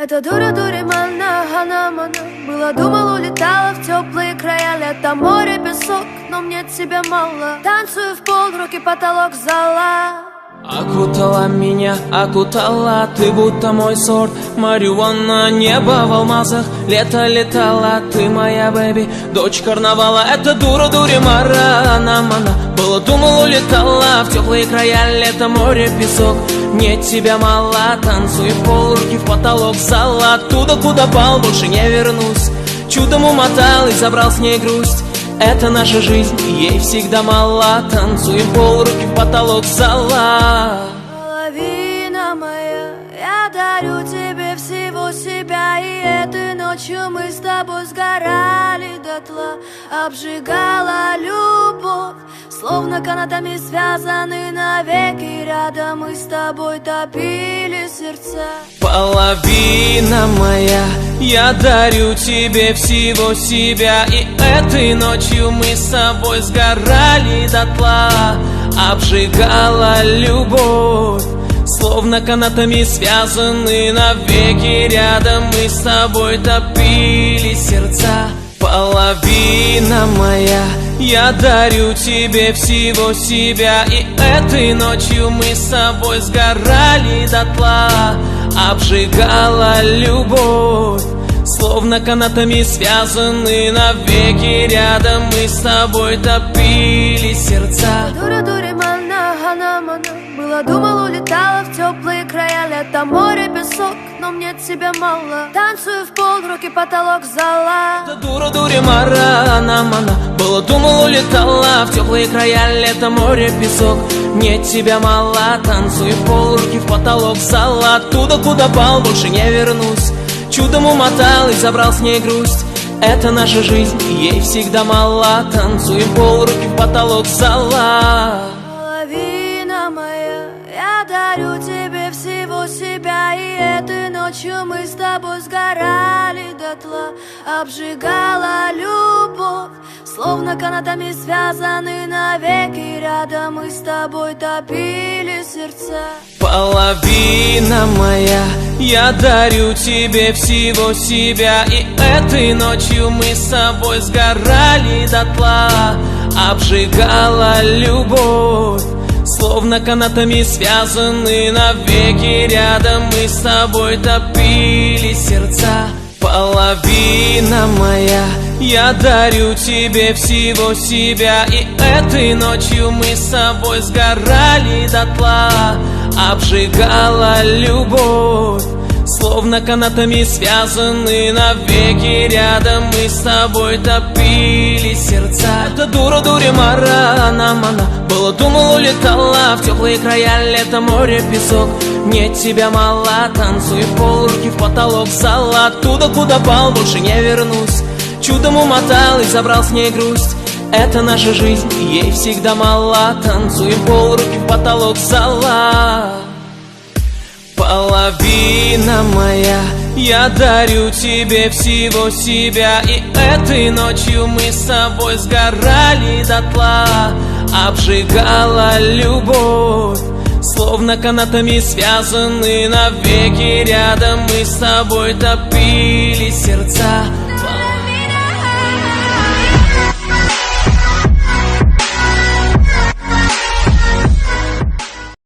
Это дура мана, было, думал, улетала в теплые края. Лето, море, песок, но мне тебя мало. Танцую в пол, руки потолок зала. Окутала меня, окутала, ты будто мой сорт марихуана. Небо в алмазах, лето летала, ты моя бэби, дочь карнавала. Это дура мана, было, думал, улетала в теплые края. Лето, море, песок, мне тебя мало. Танцуй в пол, руки в потолок зала. Оттуда, куда пал, больше не вернусь. Чудом умотал и забрал с ней грусть. Это наша жизнь, ей всегда мало. Танцуем пол, руки в потолок зала. Половина моя, я дарю тебе всего себя. И этой ночью мы с тобой сгорали дотла. Обжигала любовь, словно канатами связаны навеки. Рядом мы с тобой топили сердца. Половина моя, я дарю тебе всего себя. И этой ночью мы с тобой сгорали дотла. Обжигала любовь, словно канатами связаны навеки. Рядом мы с тобой топили сердца. Половина моя, я дарю тебе всего себя. И этой ночью мы с тобой сгорали дотла. Обжигала любовь, словно канатами связаны навеки. Rядом мы с тобой топили сердца. Дура мана, было, думал, улетала в теплые края. Лето, море, песок, но мне тебя мало. Танцую в пол, руки потолок зала. Это дура мана, было, думал, улетала в теплые края. Лето, море, песок, мне тебя мало. Танцуй в пол, руки в потолок зала. Оттуда, куда пал, больше не вернусь. Чудом умотал и забрал с ней грусть. Это наша жизнь, ей всегда мало. Танцуем пол, руки в потолок зала. Половина моя, я дарю тебе всего себя. И этой ночью мы с тобой сгорали дотла. Обжигала любовь, словно канатами связаны навеки. Рядом мы с тобой топили сердца. Половина моя, я дарю тебе всего себя. И этой ночью мы с тобой сгорали дотла. Обжигала любовь, словно канатами связаны навеки. Рядом мы с тобой топили сердца. Половина моя, я дарю тебе всего себя. И этой ночью мы с тобой сгорали дотла. Обжигала любовь, словно канатами связаны навеки. Рядом мы с тобой топили сердца. Это дура мана, было, думал, улетала в теплые края. Лето, море, песок, мне тебя мало. Танцуй в пол, руки в потолок зала. Оттуда, куда пал, больше не вернусь. Чудом умотал и забрал с ней грусть. Это наша жизнь, ей всегда мало. Танцуем пол, руки в потолок зала. Половина моя, я дарю тебе всего себя. И этой ночью мы с тобой сгорали дотла. Обжигала любовь, словно канатами связаны навеки. Рядом мы с тобой топили сердца.